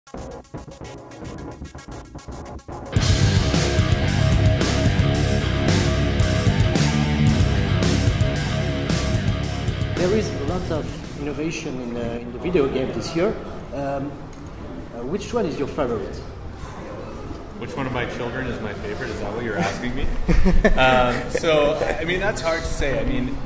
There is a lot of innovation in the video game this year. Which one is your favorite? Which one of my children is my favorite? Is that what you're asking me? So, I mean, that's hard to say. I mean,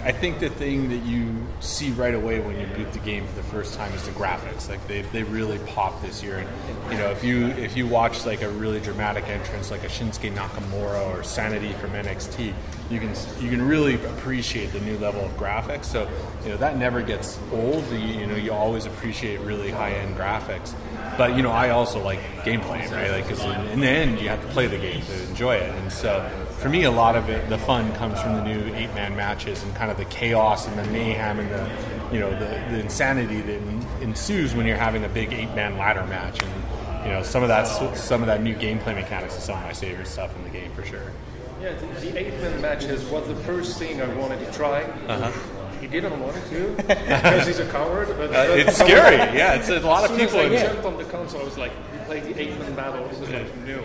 I think the thing that you see right away when you boot the game for the first time is the graphics. Like they really pop this year. And you know, if you watch like a really dramatic entrance like a Shinsuke Nakamura or Sanity from NXT, you can really appreciate the new level of graphics. So you know that never gets old. You always appreciate really high end graphics. But you know, I also like gameplay, right? Like, because in the end, you have to play the game to enjoy it. And so, for me, a lot of it, the fun comes from the new 8-man matches and kind of the chaos and the mayhem and the insanity that ensues when you're having a big 8-man ladder match. And you know, some of that new gameplay mechanics is some of my favorite stuff in the game for sure. Yeah, the 8-man matches was the first thing I wanted to try. He didn't want to because he's a coward. But it's scary. Yeah, it's a lot of people. As I jumped on the console, I was like, "We played the 8-man battle." It was like, no.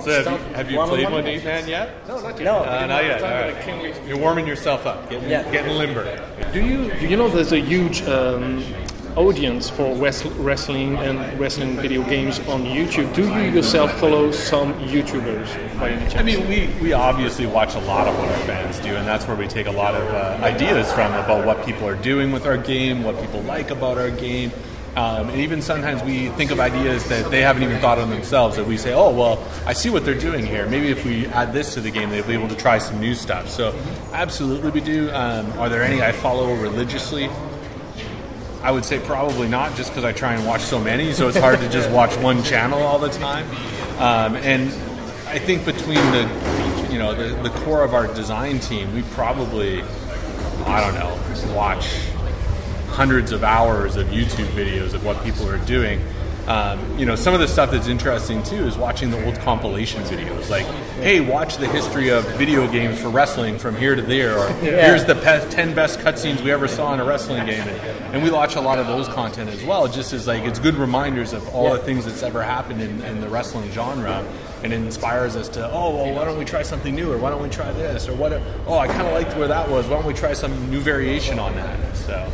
So have you played one 8-man yet? No, not yet. No, not yet. All right. You're warming yourself up, getting limber. Do you know there's a huge audience for wrestling and wrestling video games on YouTube? Do you yourself follow some YouTubers by any chance? I mean, we obviously watch a lot of what our fans do, and that's where we take a lot of ideas from about what people are doing with our game, what people like about our game. And even sometimes we think of ideas that they haven't even thought of themselves, that we say, oh, well, I see what they're doing here. Maybe if we add this to the game, they'll be able to try some new stuff. So absolutely we do. Are there any I follow religiously? I would say probably not, just because I try and watch so many, so it's hard to just watch one channel all the time. And I think between the core of our design team, we probably, I don't know, watch hundreds of hours of YouTube videos of what people are doing. Some of the stuff that's interesting too is watching the old compilation videos. Like, hey, watch the history of video games for wrestling from here to there, or here's the 10 best cutscenes we ever saw in a wrestling game. And we watch a lot of those content as well, just as like it's good reminders of all the things that's ever happened in the wrestling genre, and it inspires us to, oh, well, why don't we try something new, or why don't we try this, or I kind of liked where that was. Why don't we try some new variation on that? So.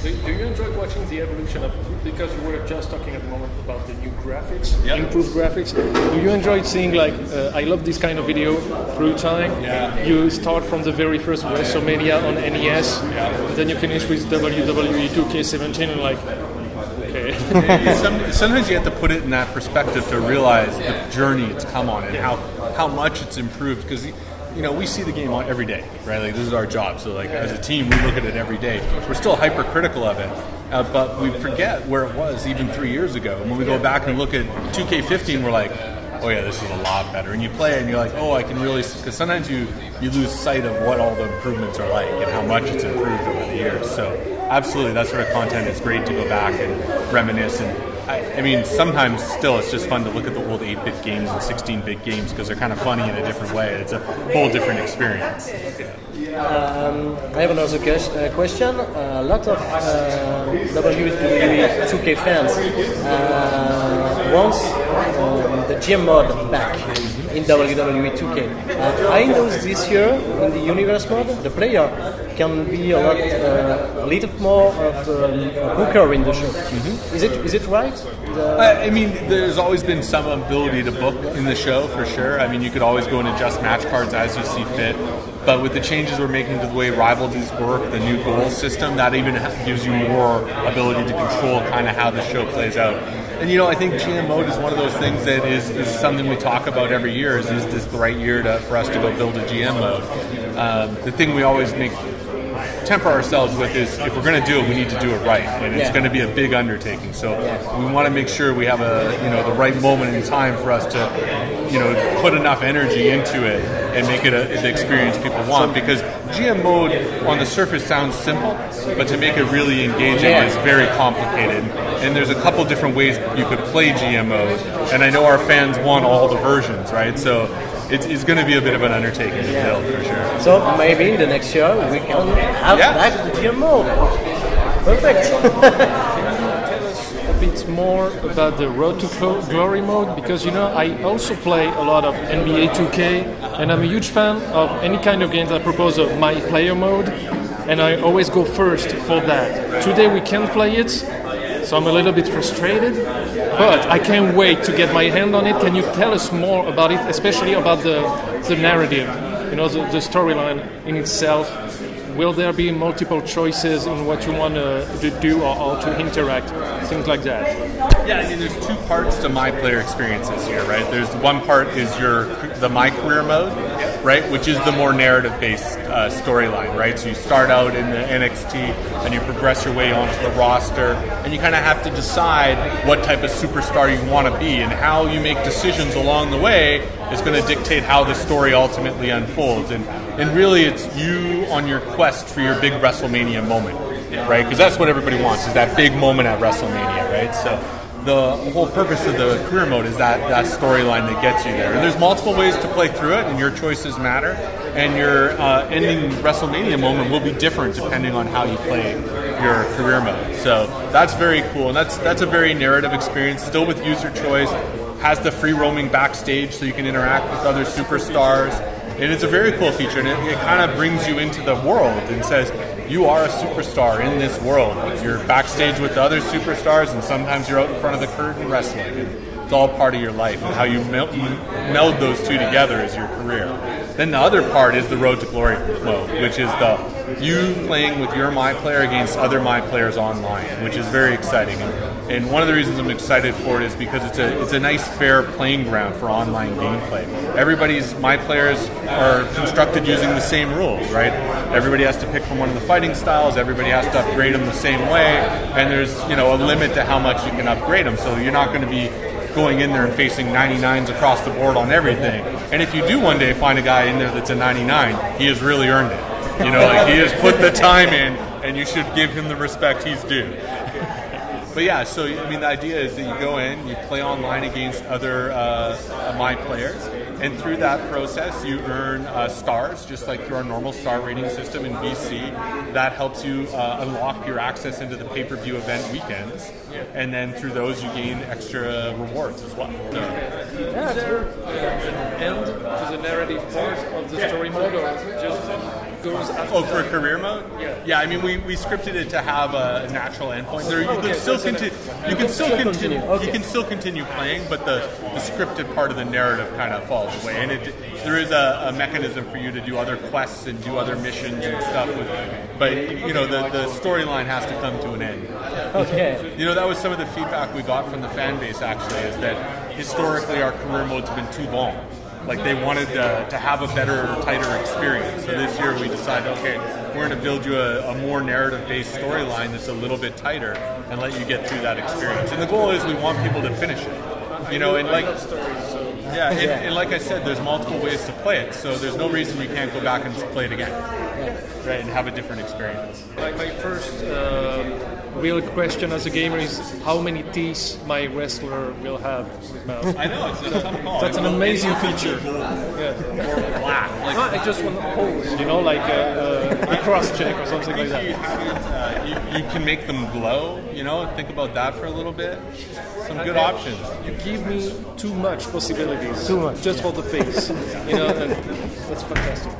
Do you enjoy watching the evolution of, because you were just talking at the moment about the new graphics, improved graphics, do you enjoy seeing like, I love this kind of video through time? Yeah. You start from the very first WrestleMania on NES, and then you finish with WWE 2K18 and like, okay. Sometimes you have to put it in that perspective to realize the journey it's come on and how much it's improved, because we see the game every day, right? Like, this is our job. So, like, as a team, we look at it every day. We're still hypercritical of it, but we forget where it was even 3 years ago. And when we go back and look at 2K15, we're like, oh yeah, this is a lot better. And you play it and you're like, oh, I can really, because sometimes you lose sight of what all the improvements are like and how much it's improved over the years. So, absolutely, that sort of content is great to go back and reminisce. And I mean, sometimes still it's just fun to look at the old 8-bit games and 16-bit games because they're kind of funny in a different way. It's a whole different experience. I have another question. A lot of WWE 2K fans want the GM mode back in WWE 2K. I know this year in the universe mode, the player can be a little more of a booker in the show. Is it right? I mean, there's always been some ability to book in the show, for sure. I mean, you could always go and adjust match cards as you see fit. But with the changes we're making to the way rivalries work, the new goal system, that even gives you more ability to control kind of how the show plays out. And, I think GM mode is one of those things that is something we talk about every year. Is this the right year for us to go build a GM mode? The thing we always temper ourselves with is, if we're going to do it, we need to do it right, and it's going to be a big undertaking. So we want to make sure we have the right moment in time for us to put enough energy into it and make it the experience people want. Because GM mode on the surface sounds simple, but to make it really engaging is very complicated. And there's a couple different ways you could play GM mode, and I know our fans want all the versions, right? So it's going to be a bit of an undertaking to build, for sure. So maybe the next year we can have back the GM mode. Perfect. Tell us more about the Road to Glory mode? Because, you know, I also play a lot of NBA 2K, and I'm a huge fan of any kind of games that propose a My Player mode, and I always go first for that. Today we can't play it, so I'm a little bit frustrated, but I can't wait to get my hand on it. Can you tell us more about it, especially about the narrative, you know, the storyline in itself? Will there be multiple choices in what you want to do or to interact, things like that? Yeah, I mean, there's two parts to my player experiences here, right? There's one part is the My Career mode, right, which is the more narrative-based storyline, right? So you start out in the NXT and you progress your way onto the roster, and you kind of have to decide what type of superstar you want to be, and how you make decisions along the way is going to dictate how the story ultimately unfolds. And really, it's you on your quest for your big WrestleMania moment, right? Because that's what everybody wants, is that big moment at WrestleMania, right? So the whole purpose of the career mode is that storyline that gets you there. And there's multiple ways to play through it, and your choices matter. And your ending WrestleMania moment will be different depending on how you play your career mode. So that's very cool, and that's a very narrative experience, still with user choice. Has the free roaming backstage so you can interact with other superstars. And it's a very cool feature, and it kind of brings you into the world and says, you are a superstar in this world. You're backstage with the other superstars, and sometimes you're out in front of the curtain wrestling. It's all part of your life, and how you meld those two together is your career. Then the other part is the Road to Glory mode, which is you playing with your My Player against other My Players online, which is very exciting. And one of the reasons I'm excited for it is because it's a nice, fair playing ground for online gameplay. Everybody's My Players are constructed using the same rules, right? Everybody has to pick from one of the fighting styles. Everybody has to upgrade them the same way, and there's a limit to how much you can upgrade them. So you're not going to be going in there and facing 99s across the board on everything. And if you do one day find a guy in there that's a 99, he has really earned it. You know, like, he has put the time in, and you should give him the respect he's due. But yeah, so I mean, the idea is that you go in, you play online against other My Players, and through that process you earn stars, just like through our normal star rating system in VC. That helps you unlock your access into the pay-per-view event weekends, and then through those you gain extra rewards as well. So, yeah, there an end to the narrative part of the story mode, or just goes after? Oh, for career mode? Yeah. Yeah, I mean, we scripted it to have a natural endpoint. There, you can still continue. Okay. You can still continue playing, but the scripted part of the narrative kind of falls away. And there is a mechanism for you to do other quests and do other missions and stuff. But the storyline has to come to an end. Okay. That was some of the feedback we got from the fan base. Actually, is that historically our career mode's been too long. Like, they wanted to have a better, tighter experience. So this year we decided, okay, we're going to build you a more narrative-based storyline that's a little bit tighter and let you get through that experience. And the goal is we want people to finish it. And like I said, there's multiple ways to play it. So there's no reason you can't go back and play it again, right, and have a different experience. My first real question as a gamer is how many teeth my wrestler will have in his mouth. I know, it's a tough call. That's an amazing feature. Yeah. Black. I just want to pose, like a cross check or something like that. You can make them glow, think about that for a little bit. Some good options. You give me too much possibilities. Too much. Just for the face. And that's fantastic.